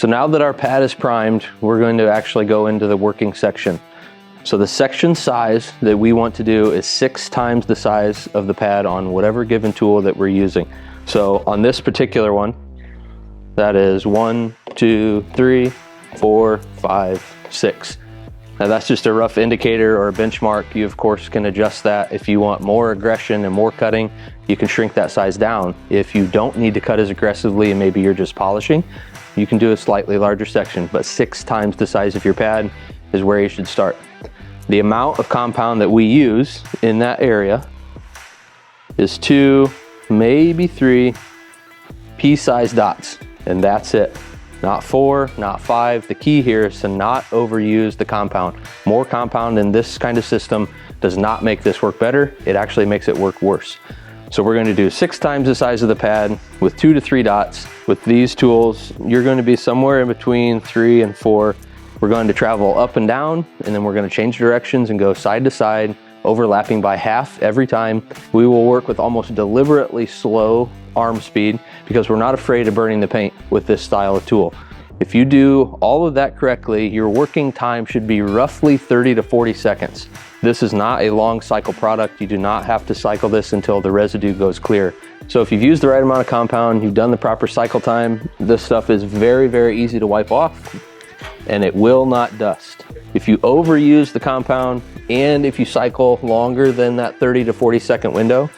So now that our pad is primed, we're going to actually go into the working section. So the section size that we want to do is 6 times the size of the pad on whatever given tool that we're using. So on this particular one, that is 1, 2, 3, 4, 5, 6. Now that's just a rough indicator or a benchmark. You of course can adjust that. If you want more aggression and more cutting, you can shrink that size down. If you don't need to cut as aggressively and maybe you're just polishing, you can do a slightly larger section, but 6 times the size of your pad is where you should start. The amount of compound that we use in that area is 2, maybe 3 pea-sized dots, and that's it. Not 4, not 5. The key here is to not overuse the compound. More compound in this kind of system does not make this work better. It actually makes it work worse. So we're going to do 6 times the size of the pad with 2 to 3 dots. With these tools, you're going to be somewhere in between 3 and 4. We're going to travel up and down, and then we're going to change directions and go side to side, overlapping by half every time. We will work with almost deliberately slow arm speed because we're not afraid of burning the paint with this style of tool. If you do all of that correctly, your working time should be roughly 30 to 40 seconds. This is not a long cycle product. You do not have to cycle this until the residue goes clear. So if you've used the right amount of compound, you've done the proper cycle time, this stuff is very, very easy to wipe off and it will not dust. If you overuse the compound and if you cycle longer than that 30 to 40 second window,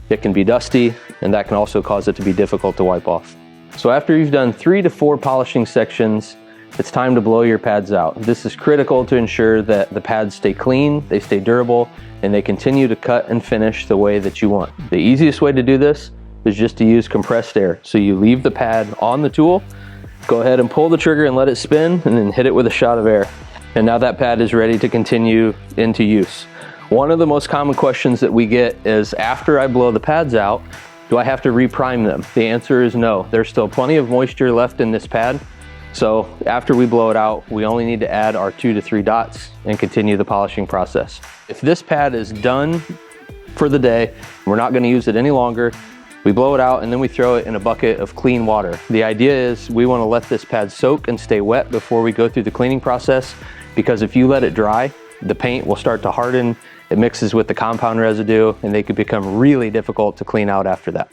it can be dusty and that can also cause it to be difficult to wipe off. So after you've done 3 to 4 polishing sections, it's time to blow your pads out. This is critical to ensure that the pads stay clean, they stay durable, and they continue to cut and finish the way that you want. The easiest way to do this is just to use compressed air. So you leave the pad on the tool, go ahead and pull the trigger and let it spin, and then hit it with a shot of air. And now that pad is ready to continue into use. One of the most common questions that we get is, after I blow the pads out, do I have to reprime them? The answer is no. There's still plenty of moisture left in this pad. So after we blow it out, we only need to add our 2 to 3 dots and continue the polishing process. If this pad is done for the day, we're not going to use it any longer, we blow it out and then we throw it in a bucket of clean water. The idea is we want to let this pad soak and stay wet before we go through the cleaning process, because if you let it dry, the paint will start to harden, it mixes with the compound residue, and they could become really difficult to clean out after that.